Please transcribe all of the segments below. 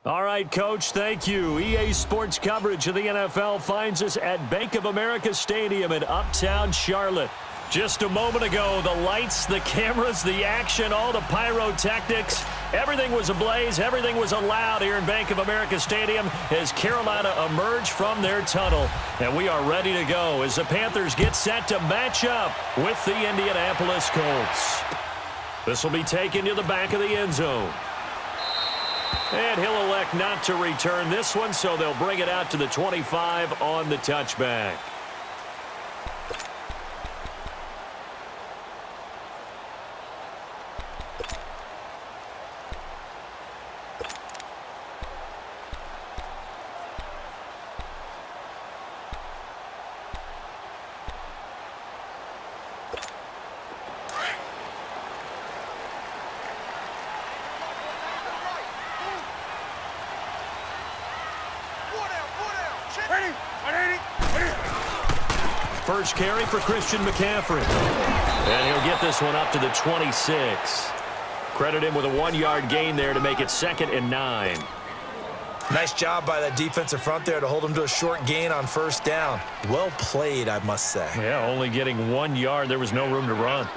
All right, Coach, thank you. EA Sports coverage of the NFL finds us at Bank of America Stadium in Uptown Charlotte. Just a moment ago, the lights, the cameras, the action, all the pyrotechnics, everything was ablaze, everything was allowed here in Bank of America Stadium as Carolina emerged from their tunnel. And we are ready to go as the Panthers get set to match up with the Indianapolis Colts. This will be taken to the back of the end zone. And he'll elect not to return this one, so they'll bring it out to the 25 on the touchback. First carry for Christian McCaffrey. And he'll get this one up to the 26. Credit him with a 1-yard gain there to make it 2nd and 9. Nice job by that defensive front there to hold him to a short gain on first down. Well played, I must say. Yeah, only getting 1 yard. There was no room to run.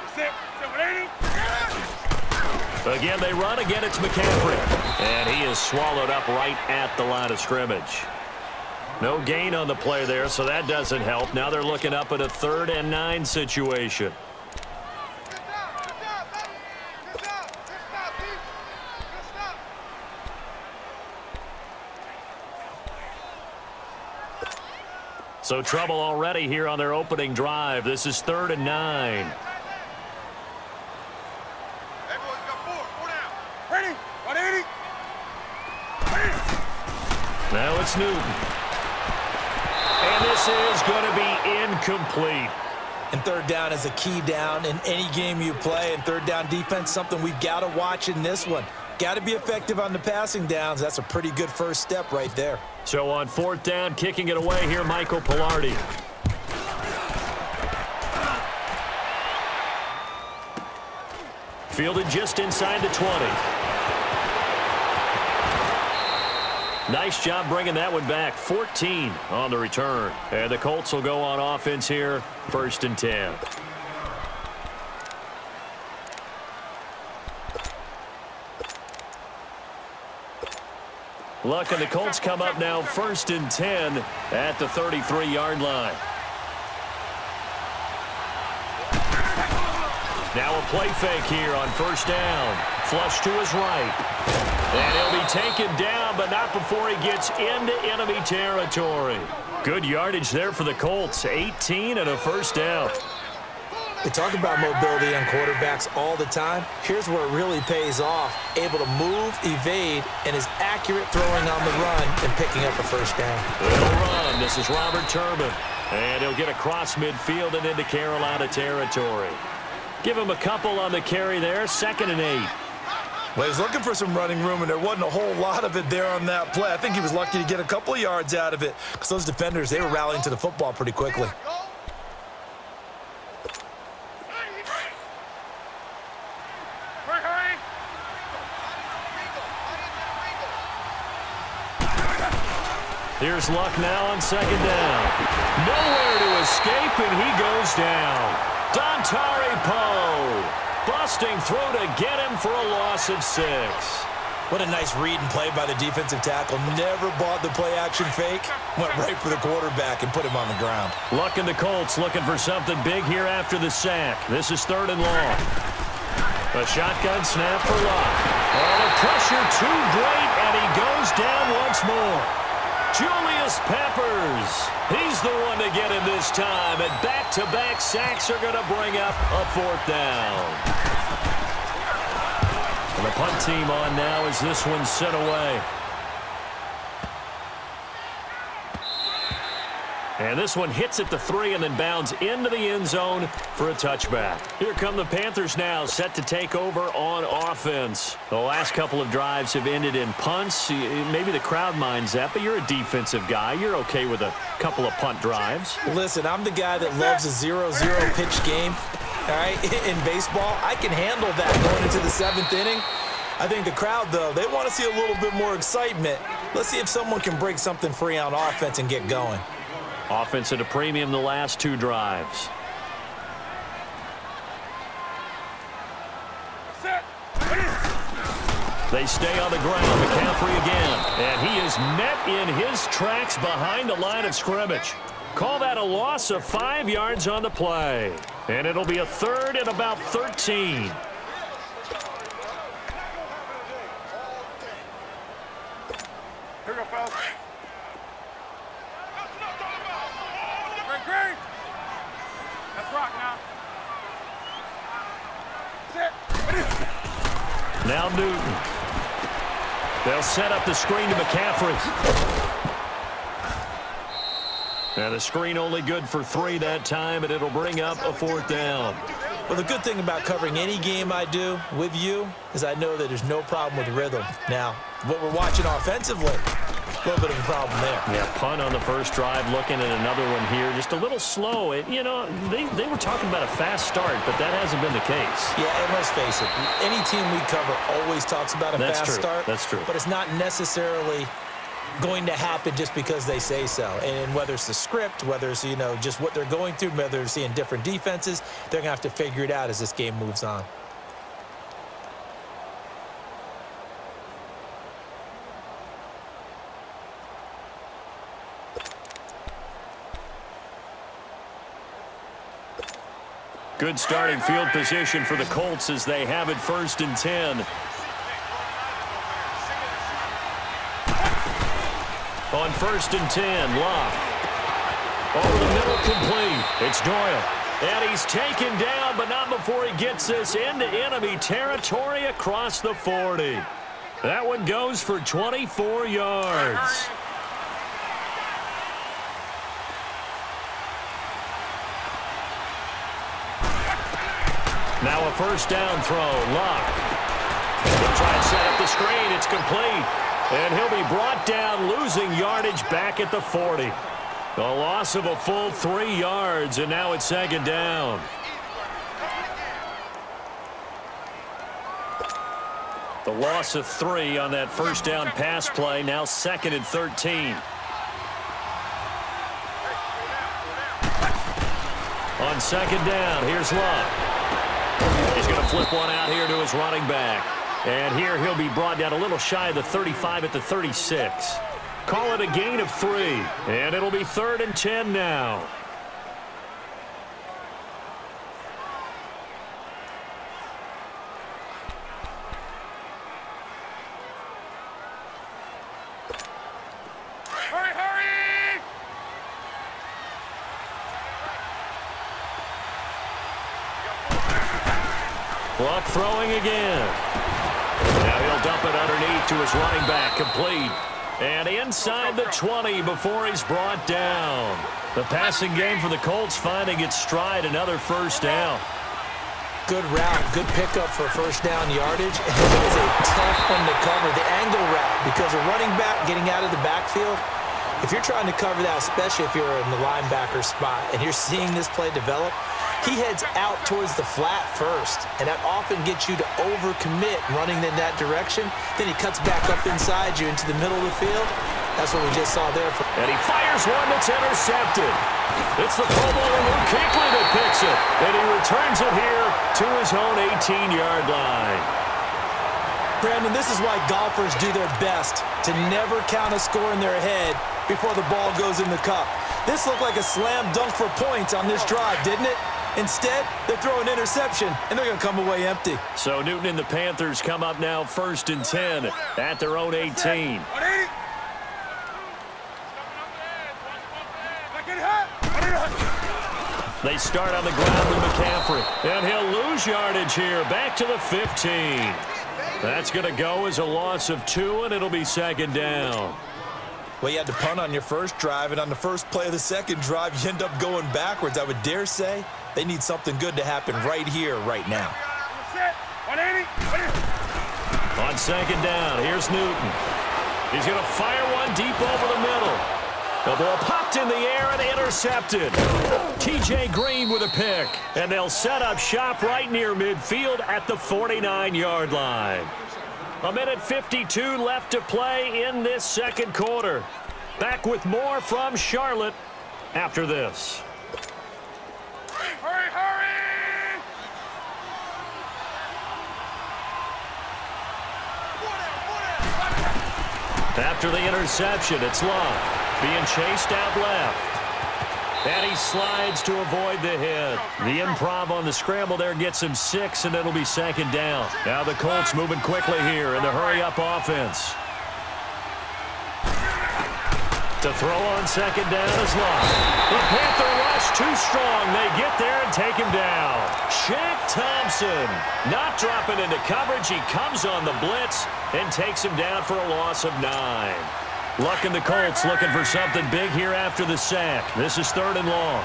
Again, they run. Again, it's McCaffrey. And he is swallowed up right at the line of scrimmage. No gain on the play there, so that doesn't help. Now they're looking up at a 3rd and 9 situation. So trouble already here on their opening drive. This is 3rd and 9. Now it's Newton. And this is going to be incomplete. And 3rd down is a key down in any game you play. And 3rd down defense, something we've got to watch in this one. Got to be effective on the passing downs. That's a pretty good first step right there. So on 4th down, kicking it away here, Michael Pilardi. Fielded just inside the 20. Nice job bringing that one back. 14 on the return. And the Colts will go on offense here, 1st and 10. Luck and the Colts come up now 1st and 10 at the 33-yard line. Now a play fake here on 1st down. Flush to his right. And he'll be taken down, but not before he gets into enemy territory. Good yardage there for the Colts. 18 and a 1st down. We talk about mobility on quarterbacks all the time. Here's where it really pays off. Able to move, evade, and is accurate throwing on the run and picking up a 1st down. They'll run. This is Robert Turbin. And he'll get across midfield and into Carolina territory. Give him a couple on the carry there. 2nd and 8. Well, he's looking for some running room, and there wasn't a whole lot of it there on that play. I think he was lucky to get a couple of yards out of it because those defenders, they were rallying to the football pretty quickly. Here's Luck now on 2nd down. Nowhere to escape, and he goes down. Dontari Poe busting through to get him for a loss of 6. What a nice read and play by the defensive tackle. Never bought the play-action fake. Went right for the quarterback and put him on the ground. Luck and the Colts looking for something big here after the sack. This is 3rd and long. A shotgun snap for Luck. And the pressure too great, and he goes down once more. Julius Peppers. He's the one to get him this time. And back-to-back sacks are going to bring up a 4th down. And the punt team on now as this one's sent away. And this one hits at the 3 and then bounds into the end zone for a touchback. Here come the Panthers now, set to take over on offense. The last couple of drives have ended in punts. Maybe the crowd minds that, but you're a defensive guy. You're okay with a couple of punt drives. Listen, I'm the guy that loves a 0-0 pitch game. All right, in baseball, I can handle that going into the 7th inning. I think the crowd, though, they want to see a little bit more excitement. Let's see if someone can break something free on offense and get going. Offense at a premium the last 2 drives. They stay on the ground. McCaffrey again. And he is met in his tracks behind the line of scrimmage. Call that a loss of 5 yards on the play. And it'll be a 3rd and about 13. Here we go, fellas. Green. Let's rock now. Sit. Now Newton. They'll set up the screen to McCaffrey. And the screen only good for 3 that time, and it'll bring up a 4th down. Well, the good thing about covering any game I do with you is I know that there's no problem with rhythm. Now, what we're watching offensively, a little bit of a problem there. Yeah, punt on the first drive, looking at another one here. Just a little slow. You know, they were talking about a fast start, but that hasn't been the case. Yeah, and let's face it, any team we cover always talks about a fast start. That's true. But it's not necessarily going to happen just because they say so. And whether it's the script, whether it's, you know, just what they're going through, whether they're seeing different defenses, they're going to have to figure it out as this game moves on. Good starting field position for the Colts as they have it 1st and 10. On 1st and 10, Locke. Over the middle, complete. It's Doyle. And he's taken down, but not before he gets this into enemy territory across the 40. That one goes for 24 yards. Now a 1st down throw. Locke. He'll try and set up the screen. It's complete. And he'll be brought down, losing yardage back at the 40. A loss of a full 3 yards, and now it's 2nd down. The loss of 3 on that 1st down pass play, now 2nd and 13. On 2nd down, here's Love. He's going to flip one out here to his running back. And here he'll be brought down a little shy of the 35 at the 36. Call it a gain of 3. And it'll be 3rd and 10 now. Hurry, hurry! Luck throwing again. Now he'll dump it underneath to his running back, complete. And inside the 20 before he's brought down. The passing game for the Colts finding its stride, another 1st down. Good route, good pickup for 1st down yardage. And it is a tough one to cover, the angle route, because a running back getting out of the backfield, if you're trying to cover that, especially if you're in the linebacker spot and you're seeing this play develop, he heads out towards the flat first, and that often gets you to overcommit running in that direction. Then he cuts back up inside you into the middle of the field. That's what we just saw there. And he fires one that's intercepted. It's the Pro Bowler Luke Kuechly that picks it, and he returns it here to his own 18-yard line. Brandon, this is why golfers do their best to never count a score in their head before the ball goes in the cup. This looked like a slam dunk for points on this drive, didn't it? Instead, they throw an interception, and they're going to come away empty. So Newton and the Panthers come up now 1st and 10 at their own 18. They start on the ground with McCaffrey, and he'll lose yardage here back to the 15. That's going to go as a loss of 2, and it'll be 2nd down. Well, you had to punt on your first drive, and on the first play of the second drive, you end up going backwards. I would dare say they need something good to happen right here, right now. On 2nd down, here's Newton. He's going to fire one deep over the middle. The ball popped in the air and intercepted. T.J. Green with a pick, and they'll set up shop right near midfield at the 49-yard line. 1:52 left to play in this second quarter. Back with more from Charlotte after this. Hurry, hurry! After the interception, it's Love being chased out left. And he slides to avoid the hit. The improv on the scramble there gets him 6, and it'll be second down. Now the Colts moving quickly here in the hurry-up offense. To throw on second down is Love. The Panther rush too strong. They get there and take him down. Shaq Thompson not dropping into coverage. He comes on the blitz and takes him down for a loss of 9. Luck in the Colts looking for something big here after the sack. This is 3rd and long.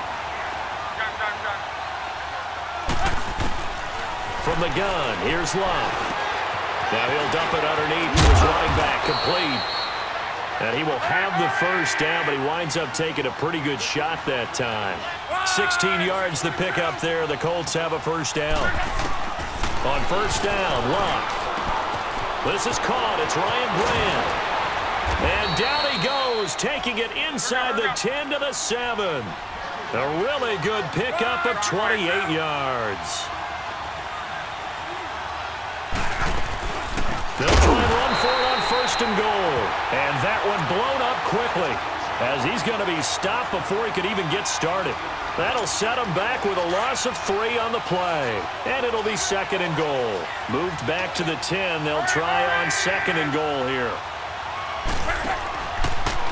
From the gun, here's Love. Now he'll dump it underneath to his running back, complete. And he will have the first down, but he winds up taking a pretty good shot that time. 16 yards the pickup there. The Colts have a first down. On first down, Love. This is caught. It's Ryan Brand. And down he goes, taking it inside the 10 to the 7. A really good pickup of 28 yards. They'll try and run for it on 1st and goal. And that one blown up quickly, as he's going to be stopped before he could even get started. That'll set him back with a loss of 3 on the play. And it'll be 2nd and goal. Moved back to the 10. They'll try on 2nd and goal here.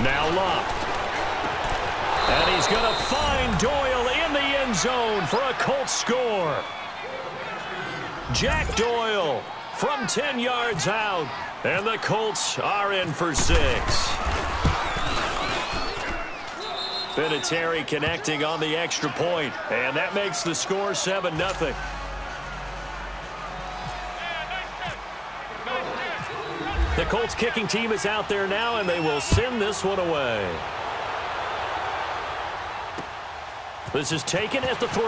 Now Love. And he's going to find Doyle in the end zone for a Colts score. Jack Doyle from 10 yards out. And the Colts are in for 6. Vinatieri connecting on the extra point. And that makes the score 7-0. The Colts kicking team is out there now, and they will send this one away. This is taken at the 3.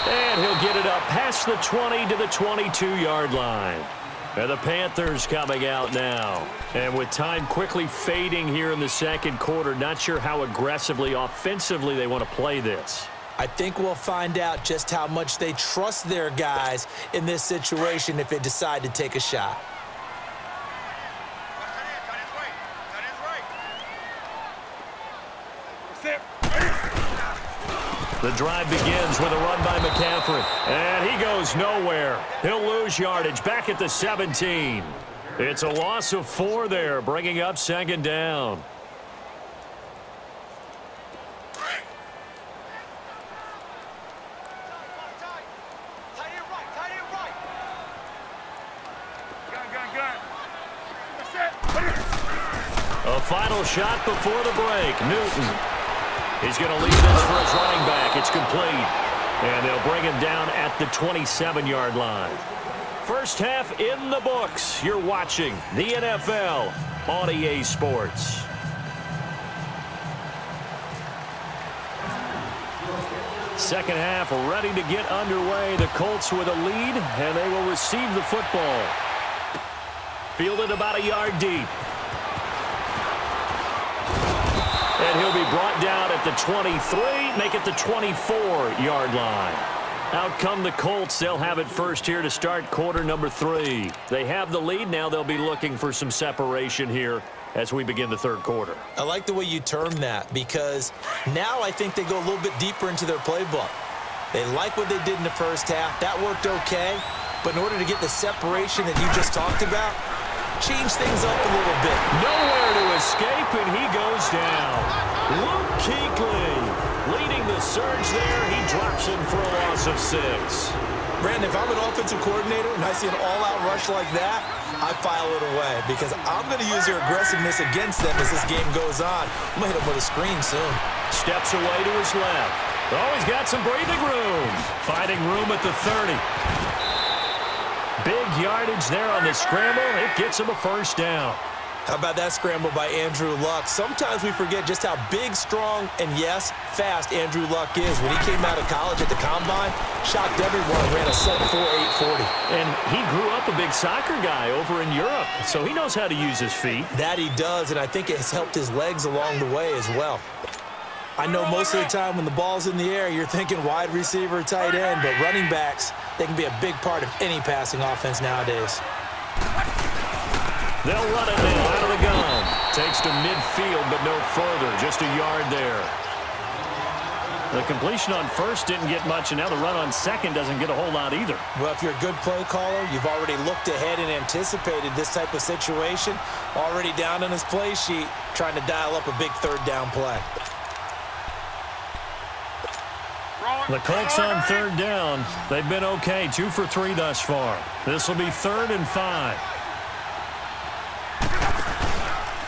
And he'll get it up past the 20 to the 22-yard line. And the Panthers coming out now. And with time quickly fading here in the second quarter, not sure how aggressively, offensively they want to play this. I think we'll find out just how much they trust their guys in this situation if they decide to take a shot. The drive begins with a run by McCaffrey. And he goes nowhere. He'll lose yardage back at the 17. It's a loss of 4 there, bringing up 2nd down. A final shot before the break. Newton. He's going to leave this for his running back. It's complete. And they'll bring him down at the 27-yard line. First half in the books. You're watching the NFL on EA Sports. Second half ready to get underway. The Colts with a lead, and they will receive the football. Fielded about a yard deep. And he'll be brought down at the 23, make it the 24-yard line. Out come the Colts. They'll have it first here to start quarter number 3. They have the lead. Now they'll be looking for some separation here as we begin the third quarter. I like the way you term that, because now I think they go a little bit deeper into their playbook. They like what they did in the first half. That worked okay. But in order to get the separation that you just talked about, change things up a little bit. Nowhere to escape, and he goes down. Luke Kuechly leading the surge there. He drops him for a loss of 6. Brandon, if I'm an offensive coordinator and I see an all-out rush like that, I file it away because I'm going to use your aggressiveness against them as this game goes on. I'm going to hit him with a screen soon. Steps away to his left. Oh, he's got some breathing room. Finding room at the 30. Big yardage there on the scramble. It gets him a first down. How about that scramble by Andrew Luck? Sometimes we forget just how big, strong, and yes, fast Andrew Luck is. When he came out of college at the Combine, shocked everyone, ran a sub-4 840. And he grew up a big soccer guy over in Europe, so he knows how to use his feet. That he does, and I think it has helped his legs along the way as well. I know most of the time when the ball's in the air, you're thinking wide receiver, tight end, but running backs, they can be a big part of any passing offense nowadays. They'll run it now out of the gun. Takes to midfield, but no further. Just a yard there. The completion on first didn't get much, and now the run on second doesn't get a whole lot either. Well, if you're a good play caller, you've already looked ahead and anticipated this type of situation. Already down on his play sheet, trying to dial up a big third down play. The Colts on third down. They've been okay, 2 for 3 thus far. This will be 3rd and 5.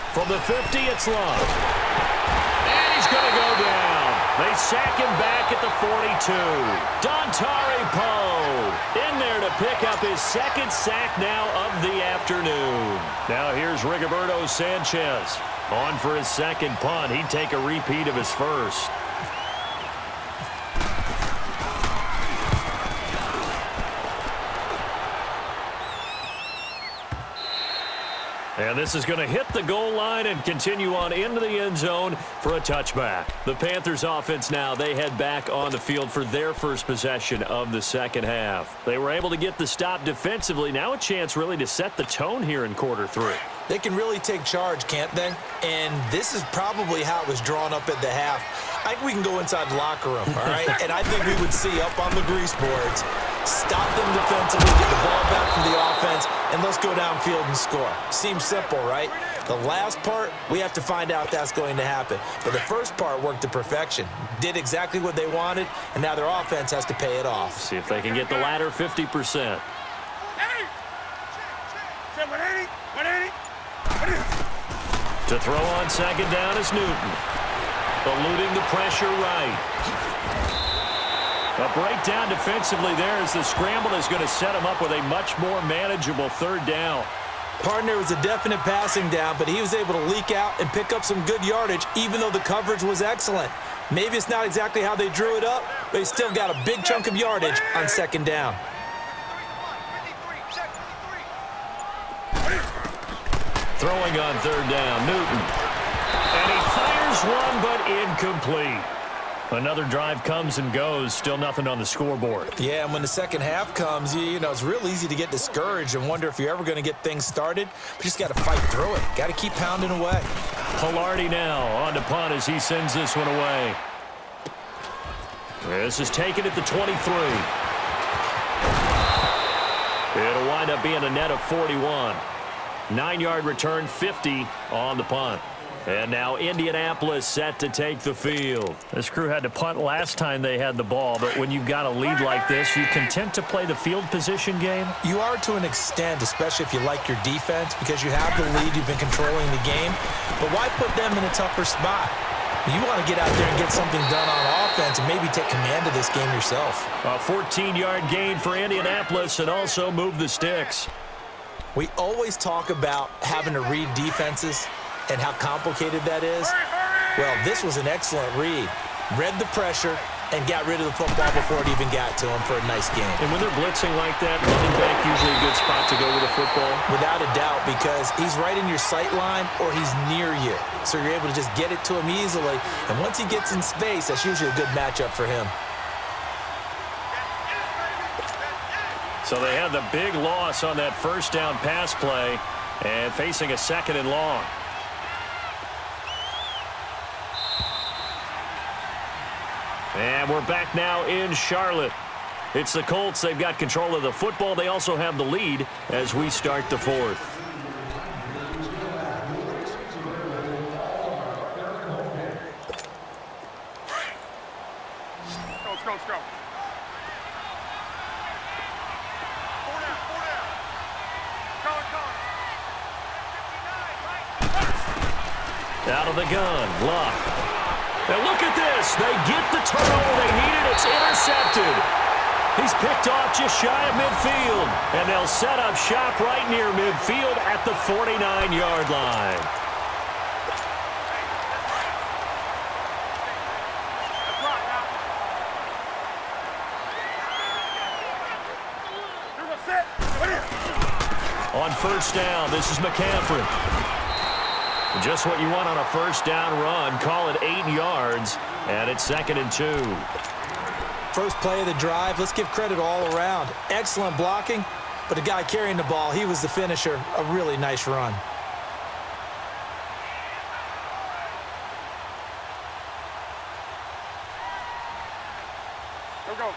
From the 50, it's Love. And he's going to go down. They sack him back at the 42. Dontari Poe in there to pick up his second sack now of the afternoon. Now here's Rigoberto Sanchez. On for his second punt. He'd take a repeat of his first. And this is going to hit the goal line and continue on into the end zone for a touchback. The Panthers offense now, they head back on the field for their first possession of the second half. They were able to get the stop defensively. Now a chance really to set the tone here in quarter 3. They can really take charge, can't they? And this is probably how it was drawn up at the half. I think we can go inside the locker room, all right? And I think we would see up on the grease boards, stop them defensively, get the ball back from the offense, and let's go downfield and score. Seems simple, right? The last part, we have to find out if that's going to happen. But the first part worked to perfection. Did exactly what they wanted, and now their offense has to pay it off. See if they can get the latter 50%. To throw on second down is Newton. Eluding the pressure right. A breakdown defensively there as the scramble is going to set him up with a much more manageable third down. Partner was a definite passing down, but he was able to leak out and pick up some good yardage, even though the coverage was excellent. Maybe it's not exactly how they drew it up, but he still got a big chunk of yardage on second down. Throwing on third down, Newton. And he fires one, but incomplete. Another drive comes and goes, still nothing on the scoreboard. Yeah, and when the second half comes, you know, it's real easy to get discouraged and wonder if you're ever going to get things started. But you just got to fight through it. Got to keep pounding away. Pilardi now on to punt as he sends this one away. This is taken at the 23. It'll wind up being a net of 41. 9-yard return, 50 on the punt. And now Indianapolis set to take the field. This crew had to punt last time they had the ball, but when you've got a lead like this, you content to play the field position game? You are to an extent, especially if you like your defense, because you have the lead, you've been controlling the game. But why put them in a tougher spot? You want to get out there and get something done on offense and maybe take command of this game yourself. A 14-yard gain for Indianapolis and also move the sticks. We always talk about having to read defenses and how complicated that is. Well, this was an excellent read. Read the pressure and got rid of the football before it even got to him for a nice game. And when they're blitzing like that, running back usually a good spot to go with the football? Without a doubt, because he's right in your sight line or he's near you. So you're able to just get it to him easily. And once he gets in space, that's usually a good matchup for him. So they had the big loss on that first down pass play and facing a second and long. And we're back now in Charlotte. It's the Colts. They've got control of the football. They also have the lead as we start the fourth. Let's go. Out of the gun, Luck. Now look at this. They get the turnover they needed. It's intercepted. He's picked off just shy of midfield. And they'll set up shop right near midfield at the 49-yard line. On first down, this is McCaffrey. Just what you want on a first down run. Call it 8 yards, and it's 2nd and 2. First play of the drive, let's give credit all around. Excellent blocking, but the guy carrying the ball, he was the finisher. A really nice run. Go.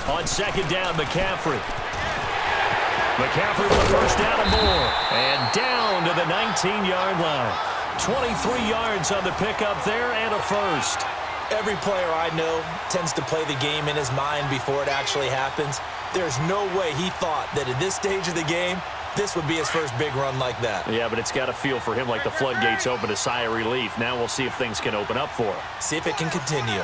On second down, McCaffrey. McCaffrey with a first down and more. And down to the 19-yard line. 23 yards on the pickup there and a first. Every player I know tends to play the game in his mind before it actually happens. There's no way he thought that at this stage of the game, this would be his first big run like that. Yeah, but it's got to feel for him like the floodgates open, a sigh of relief. Now we'll see if things can open up for him. See if it can continue.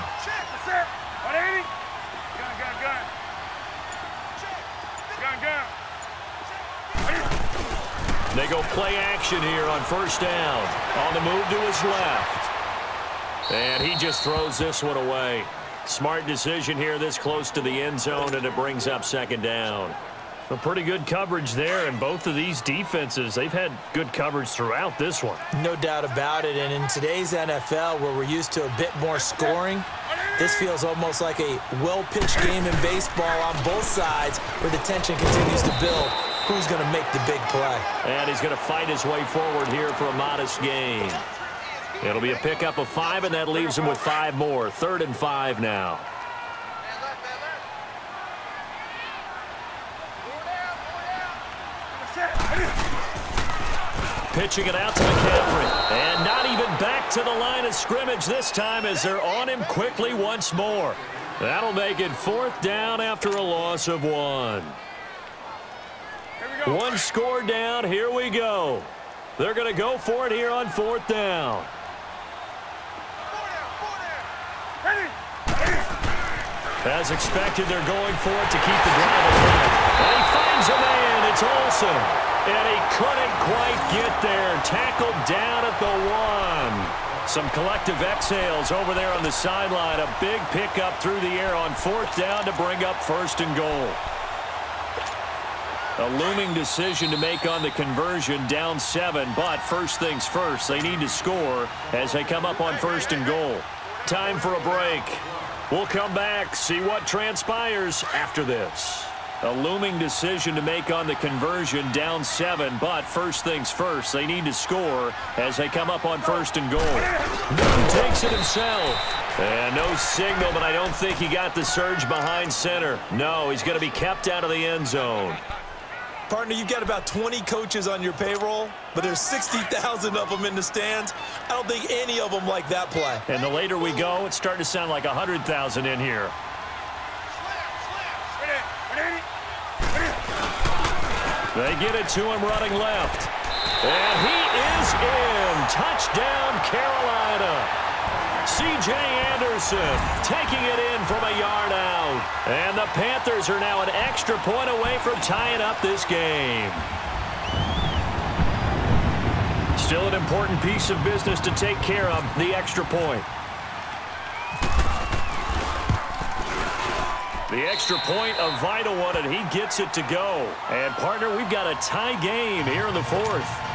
They go play action here on first down. On the move to his left. And he just throws this one away. Smart decision here this close to the end zone, and it brings up second down. A pretty good coverage there, and both of these defenses, they've had good coverage throughout this one. No doubt about it, and in today's NFL, where we're used to a bit more scoring, this feels almost like a well-pitched game in baseball on both sides, where the tension continues to build. Who's going to make the big play? And he's going to fight his way forward here for a modest gain. It'll be a pickup of 5, and that leaves him with 5 more. 3rd and 5 now. Pitching it out to McCaffrey. And not even back to the line of scrimmage this time as they're on him quickly once more. That'll make it 4th down after a loss of 1. 1 score down. Here we go. They're going to go for it here on 4th down. As expected, they're going for it to keep the drive alive. And he finds a man. It's Olsen. And he couldn't quite get there. Tackled down at the 1. Some collective exhales over there on the sideline. A big pickup through the air on 4th down to bring up 1st and goal. A looming decision to make on the conversion, down 7, but first things first, they need to score as they come up on 1st and goal. Time for a break. We'll come back, see what transpires after this. A looming decision to make on the conversion, down 7, but first things first, they need to score as they come up on 1st and goal. Newton takes it himself. And no signal, but I don't think he got the surge behind center. No, he's going to be kept out of the end zone. Partner, you've got about 20 coaches on your payroll, but there's 60,000 of them in the stands. I don't think any of them like that play. And the later we go, it's starting to sound like 100,000 in here. They get it to him running left. And he is in. Touchdown, Carolina. C.J. Anderson taking it in from a yard out. And the Panthers are now an extra point away from tying up this game. Still an important piece of business to take care of, the extra point. The extra point, a vital one, and he gets it to go. And, partner, we've got a tie game here in the 4th.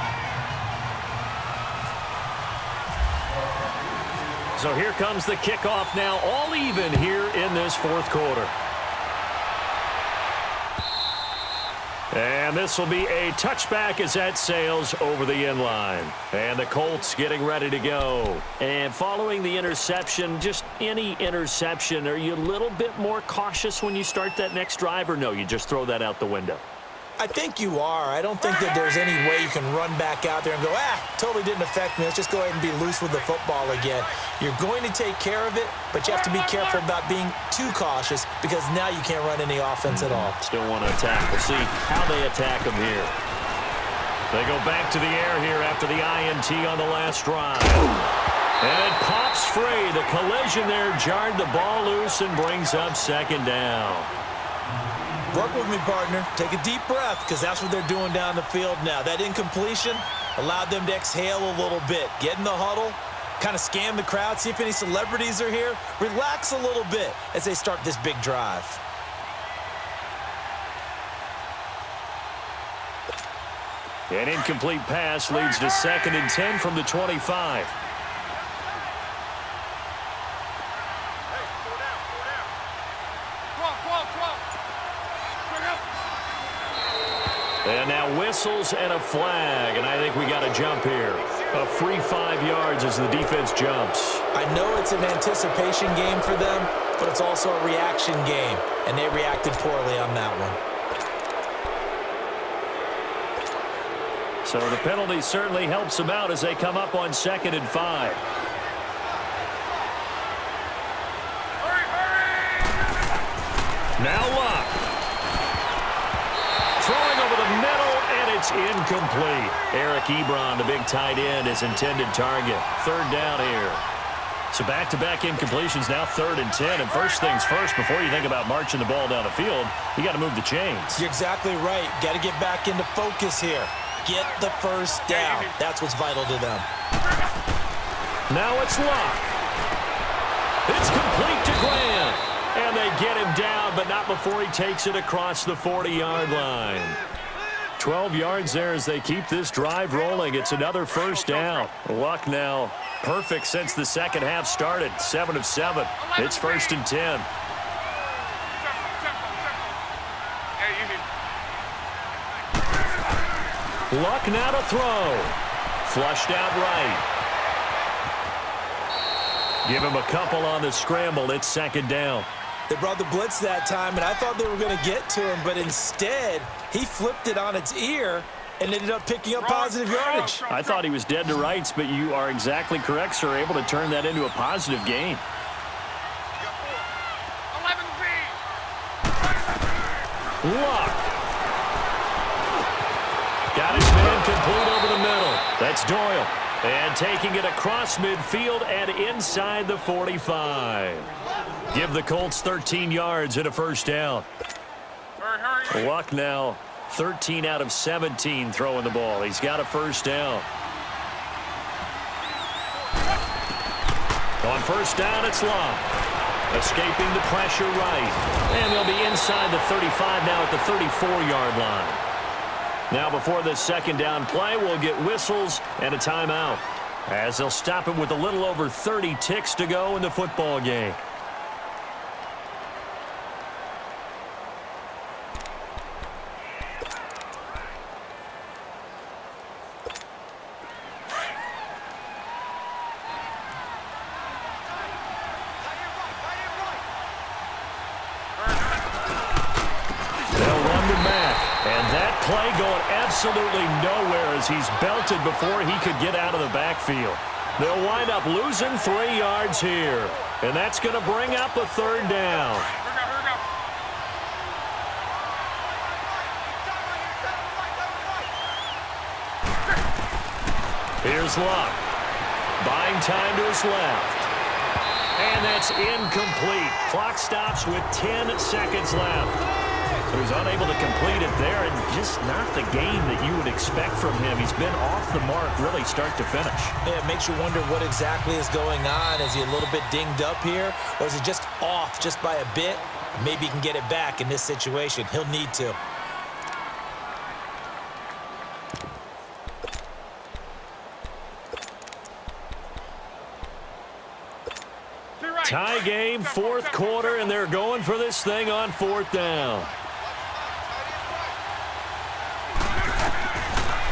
So here comes the kickoff now, all even here in this 4th quarter. And this will be a touchback as that sails over the end line. And the Colts getting ready to go. And following the interception, just any interception, are you a little bit more cautious when you start that next drive, or no, you just throw that out the window? I think you are. I don't think that there's any way you can run back out there and go, totally didn't affect me. Let's just go ahead and be loose with the football again. You're going to take care of it, but you have to be careful about being too cautious because now you can't run any offense at all. Still want to attack. We'll see how they attack them here. They go back to the air here after the INT on the last drive. And it pops free. The collision there jarred the ball loose and brings up second down. Work with me, partner. Take a deep breath because that's what they're doing down the field now. That incompletion allowed them to exhale a little bit. Get in the huddle, kind of scan the crowd, see if any celebrities are here. Relax a little bit as they start this big drive. An incomplete pass leads to 2nd and 10 from the 25. And now whistles and a flag, and I think we got a jump here. A free 5 yards as the defense jumps. I know it's an anticipation game for them, but it's also a reaction game, and they reacted poorly on that one. So the penalty certainly helps them out as they come up on 2nd and 5. Now Luck. Throwing over the middle, and it's incomplete. Eric Ebron, the big tight end, is intended target. 3rd down here. So back-to-back incompletions, now 3rd and 10. And first things first, before you think about marching the ball down the field, you got to move the chains. You're exactly right. Got to get back into focus here. Get the first down. That's what's vital to them. Now it's Luck. It's complete to Grant. And they get him down, but not before he takes it across the 40-yard line. 12 yards there as they keep this drive rolling. It's another first down. Luck now perfect since the second half started. 7 of 7. It's 1st and 10. Luck now to throw. Flushed out right. Give him a couple on the scramble. It's 2nd down. They brought the blitz that time, and I thought they were going to get to him, but instead, he flipped it on its ear and ended up picking up positive yardage. I thought he was dead to rights, but you are exactly correct, sir. Able to turn that into a positive gain. Luck. Got his man complete over the middle. That's Doyle. And taking it across midfield and inside the 45. Give the Colts 13 yards and a first down. Luck now 13 out of 17 throwing the ball. He's got a first down. On first down, it's Luck. Escaping the pressure right. And they'll be inside the 35 now at the 34-yard line. Now before this 2nd down play, we'll get whistles and a timeout, as they'll stop it with a little over 30 ticks to go in the football game. Play going absolutely nowhere as he's belted before he could get out of the backfield. They'll wind up losing 3 yards here, and that's going to bring up a 3rd down. Here's Luck. Buying time to his left. And that's incomplete. Clock stops with 10 seconds left. So he's unable to complete it there, and just not the game that you would expect from him. He's been off the mark really start to finish. Yeah, it makes you wonder what exactly is going on. Is he a little bit dinged up here, or is he just off just by a bit? Maybe he can get it back in this situation. He'll need to. Tie game, 4th quarter, and they're going for this thing on 4th down.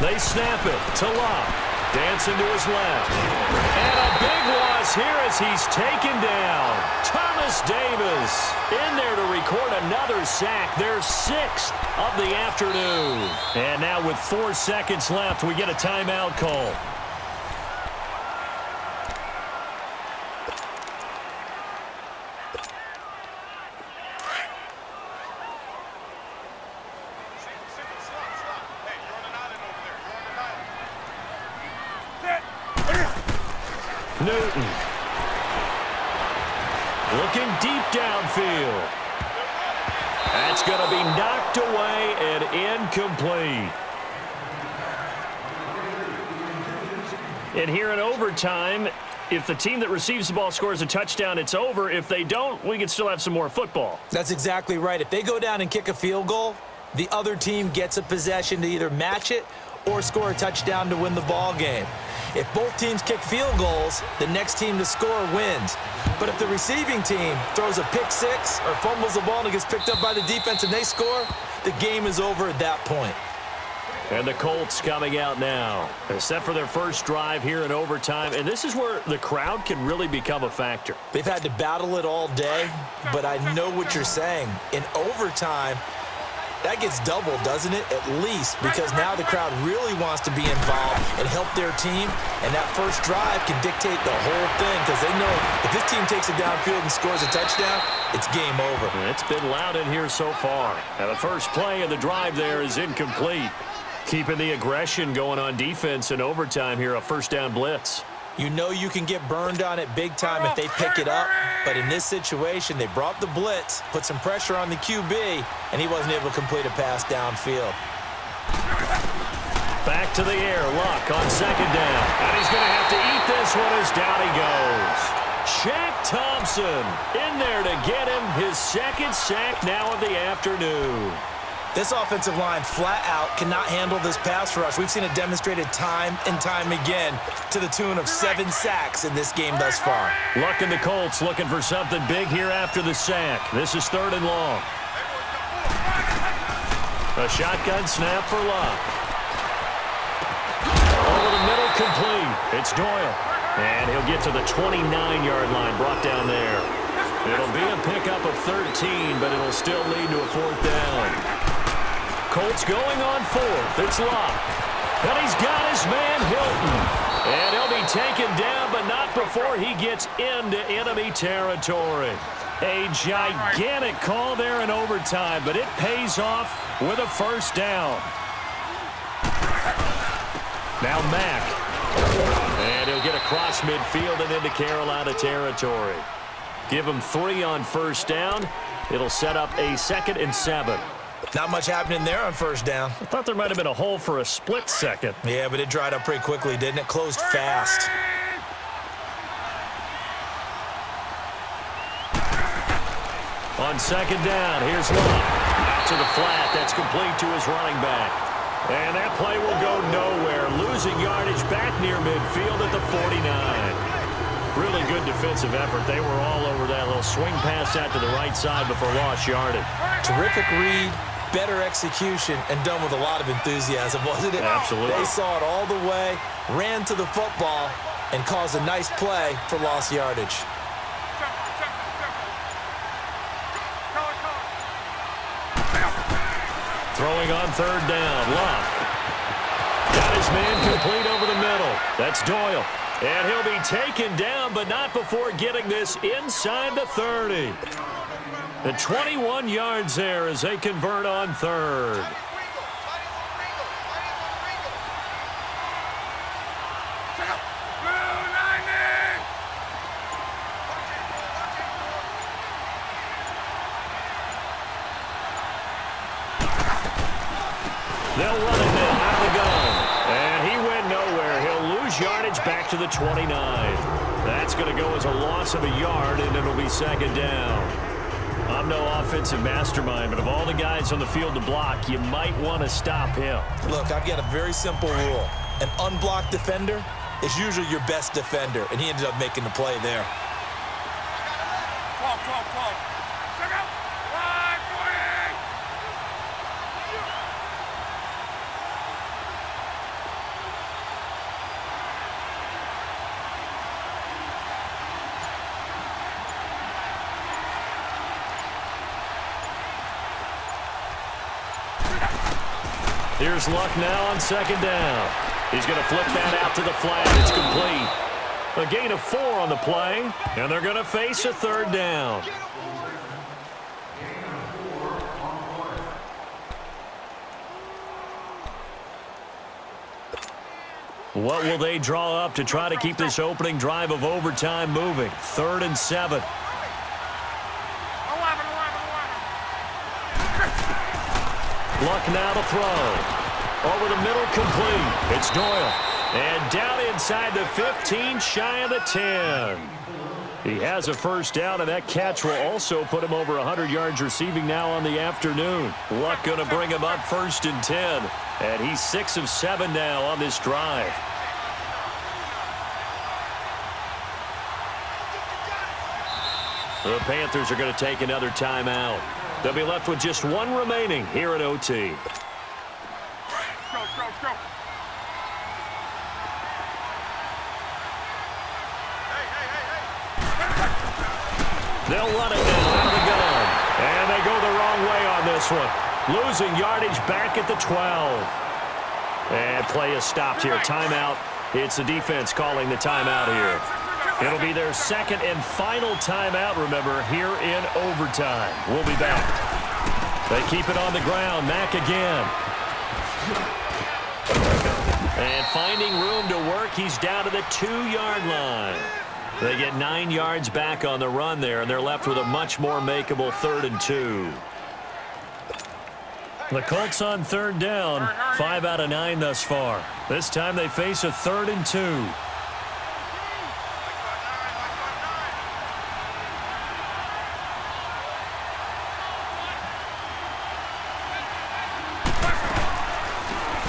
They snap it to Luck. Dancing to his left. And a big loss here as he's taken down. Thomas Davis in there to record another sack. Their 6th of the afternoon. And now with 4 seconds left, we get a timeout call. Newton. Looking deep downfield. That's going to be knocked away and incomplete. And here in overtime, if the team that receives the ball scores a touchdown, it's over. If they don't, we can still have some more football. That's exactly right. If they go down and kick a field goal, the other team gets a possession to either match it or score a touchdown to win the ball game. If both teams kick field goals, the next team to score wins. But if the receiving team throws a pick six or fumbles the ball and it gets picked up by the defense and they score, the game is over at that point. And the Colts coming out now. They're set for their first drive here in overtime, and this is where the crowd can really become a factor. They've had to battle it all day, but I know what you're saying. In overtime, that gets doubled, doesn't it? At least, because now the crowd really wants to be involved and help their team, and that first drive can dictate the whole thing because they know if this team takes it downfield and scores a touchdown, it's game over. It's been loud in here so far. And the first play of the drive there is incomplete. Keeping the aggression going on defense in overtime here, a first down blitz. You know you can get burned on it big time if they pick it up, but in this situation, they brought the blitz, put some pressure on the QB, and he wasn't able to complete a pass downfield. Back to the air, Luck on second down. And he's going to have to eat this one as down he goes. Shaq Thompson in there to get him his second sack now of the afternoon. This offensive line flat out cannot handle this pass rush. We've seen it demonstrated time and time again to the tune of 7 sacks in this game thus far. Luck and the Colts looking for something big here after the sack. This is 3rd and long. A shotgun snap for Luck. Over the middle, complete. It's Doyle. And he'll get to the 29-yard line, brought down there. It'll be a pickup of 13, but it'll still lead to a 4th down. Colts going on 4th. It's Luck. And he's got his man Hilton. And he'll be taken down, but not before he gets into enemy territory. A gigantic call there in overtime, but it pays off with a first down. Now Mack. And he'll get across midfield and into Carolina territory. Give him 3 on first down. It'll set up a 2nd and 7. Not much happening there on first down. I thought there might have been a hole for a split second. Yeah, but it dried up pretty quickly, didn't it? Closed fast. On second down, here's Luck. Out to the flat. That's complete to his running back. And that play will go nowhere. Losing yardage back near midfield at the 49. Really good defensive effort. They were all over that little swing pass out to the right side before lost yardage. Terrific read, better execution, and done with a lot of enthusiasm, wasn't it? Absolutely. They saw it all the way, ran to the football, and caused a nice play for lost yardage. Throwing on 3rd down, Luck. Got his man complete over the middle. That's Doyle. And he'll be taken down, but not before getting this inside the 30. The 21 yards there as they convert on 3rd. They'll run it now out of the gun. And he went nowhere. He'll lose yardage back to the 29. That's going to go as a loss of a yard, and it'll be 2nd down. I'm no offensive mastermind, but of all the guys on the field to block, you might want to stop him. Look, I've got a very simple rule. An unblocked defender is usually your best defender, and he ended up making the play there. 12, 12, 12. Check out. 5-40. Here's Luck now on second down. He's going to flip that out to the flat. It's complete. A gain of 4 on the play, and they're going to face a third down. What will they draw up to try to keep this opening drive of overtime moving? 3rd and 7. Luck now to throw. Over the middle, complete. It's Doyle. And down inside the 15, shy of the 10. He has a first down, and that catch will also put him over 100 yards receiving now on the afternoon. Luck going to bring him up 1st and 10. And he's 6 of 7 now on this drive. The Panthers are going to take another timeout. They'll be left with just 1 remaining here at OT. They'll run it now out of the gun. And they go the wrong way on this one. Losing yardage back at the 12. And play is stopped here. Timeout. It's the defense calling the timeout here. It'll be their 2nd and final timeout, remember, here in overtime. We'll be back. They keep it on the ground. Mack again. And finding room to work, he's down to the 2-yard line. They get 9 yards back on the run there, and they're left with a much more makeable 3rd and 2. The Colts on 3rd down, 5 out of 9 thus far. This time they face a 3rd and 2.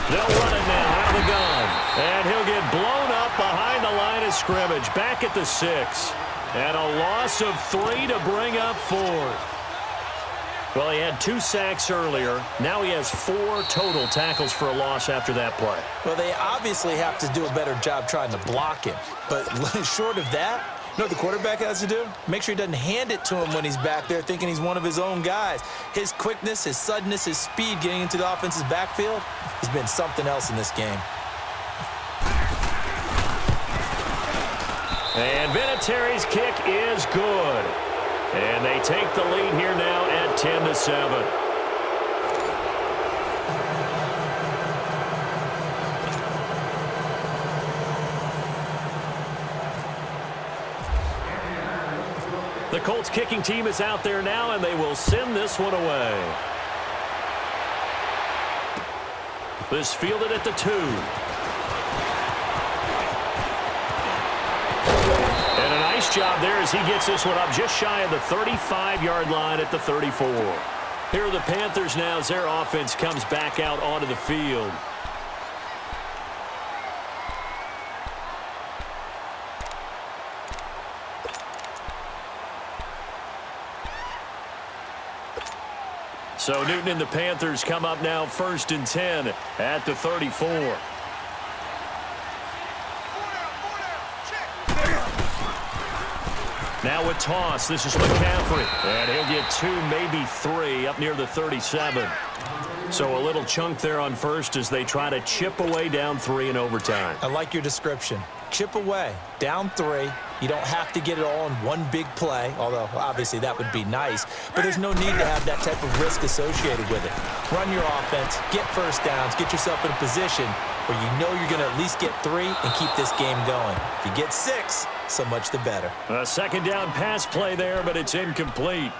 They'll run it now out of the gun. And he'll get blown up behind the line of scrimmage. Back at the 6. And a loss of 3 to bring up 4th. Well, he had 2 sacks earlier. Now he has 4 total tackles for a loss after that play. Well, they obviously have to do a better job trying to block him. But short of that, you know what the quarterback has to do? Make sure he doesn't hand it to him when he's back there thinking he's one of his own guys. His quickness, his suddenness, his speed getting into the offense's backfield has been something else in this game. And Vinatieri's kick is good. And they take the lead here now at 10-7. The Colts kicking team is out there now, and they will send this one away. This fielded at the 2. And a nice job there as he gets this one up just shy of the 35-yard line at the 34. Here are the Panthers now as their offense comes back out onto the field. So Newton and the Panthers come up now 1st and 10 at the 34. Now with toss, this is McCaffrey. And he'll get 2, maybe 3 up near the 37. So a little chunk there on 1st as they try to chip away down 3 in overtime. I like your description. Chip away, down 3. You don't have to get it all in one big play, although obviously that would be nice. But there's no need to have that type of risk associated with it. Run your offense, get first downs, get yourself in a position where you know you're going to at least get 3 and keep this game going. If you get 6, so much the better. A 2nd down pass play there, but it's incomplete.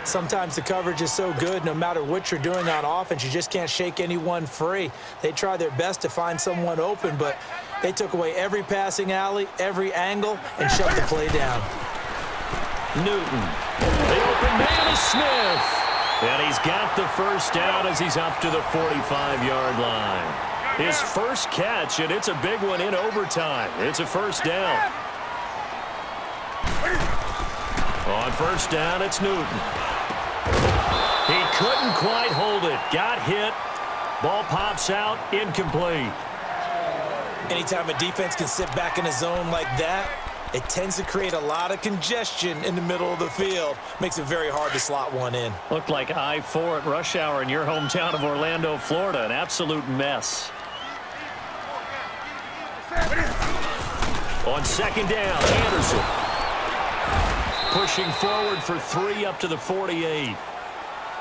Sometimes the coverage is so good, no matter what you're doing on offense, you just can't shake anyone free. They try their best to find someone open, but they took away every passing alley, every angle, and shut the play down. Newton. The open man is Smith. And he's got the first down as he's up to the 45-yard line. His first catch, and it's a big one in overtime. It's a first down. On first down, it's Newton. He couldn't quite hold it. Got hit. Ball pops out. Incomplete. Anytime a defense can sit back in a zone like that, It tends to create a lot of congestion in the middle of the field. Makes it very hard to slot one in. Looked like I-4 at rush hour in your hometown of Orlando, Florida. An absolute mess. On second down, Anderson. Pushing forward for 3 up to the 48.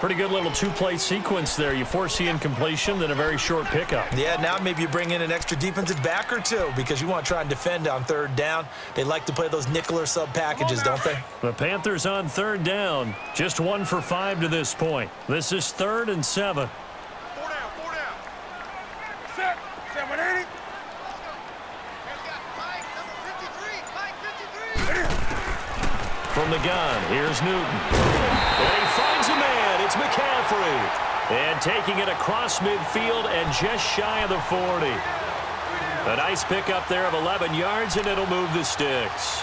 Pretty good little two-play sequence there. You force the incompletion, then a very short pickup. Yeah, now maybe you bring in an extra defensive back or two because you want to try and defend on third down. They like to play those nickel or sub packages, don't they? The Panthers on third down. Just 1 for 5 to this point. This is 3rd and 7. 4 down. Set. 780. From the gun, here's Newton. And he finds a man. It's McCaffrey. And taking it across midfield and just shy of the 40. A nice pickup there of 11 yards, and it'll move the sticks.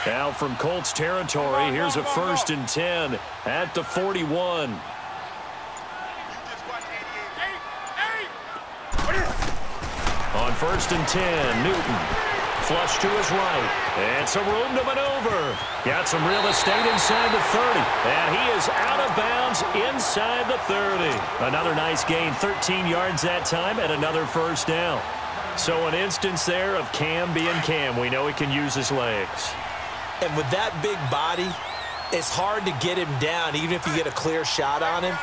Now from Colts territory, here's a 1st and 10 at the 41. On 1st and 10, Newton. Flush to his right. And some room to maneuver. Got some real estate inside the 30. And he is out of bounds inside the 30. Another nice gain, 13 yards that time, and another 1st down. So an instance there of Cam being Cam. We know he can use his legs. And with that big body, it's hard to get him down, even if you get a clear shot on him.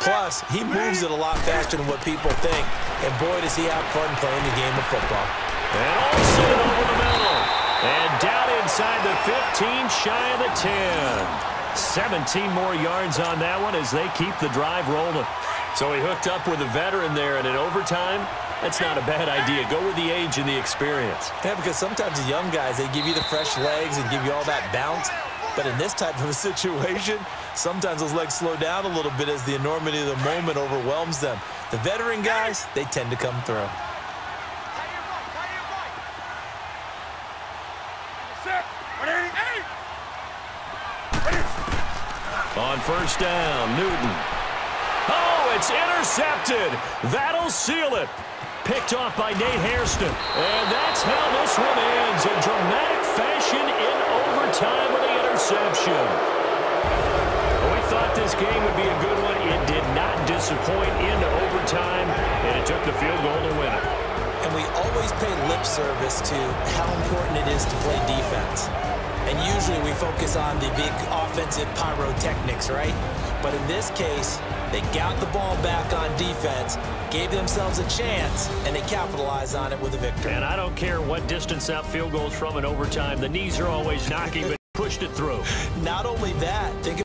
Plus, he moves it a lot faster than what people think. And boy, does he have fun playing the game of football. And Olsen over the middle. And down inside the 15, shy of the 10. 17 more yards on that one as they keep the drive rolling. So he hooked up with a veteran there, and in overtime, that's not a bad idea. Go with the age and the experience. Yeah, because sometimes the young guys, they give you the fresh legs and give you all that bounce. But in this type of a situation, sometimes those legs slow down a little bit as the enormity of the moment overwhelms them. The veteran guys, they tend to come through. On 1st down, Newton. Oh, it's intercepted. That'll seal it. Picked off by Nate Hairston. And that's how this one ends. In dramatic fashion in overtime with the interception. We thought this game would be a good one. It did not disappoint into overtime, and it took the field goal to win it. And we always pay lip service to how important it is to play defense. And usually we focus on the big offensive pyrotechnics, right? But in this case, they got the ball back on defense, gave themselves a chance, and they capitalized on it with a victory. And I don't care what distance that field goes from in overtime. The knees are always knocking, but pushed it through. Not only that, think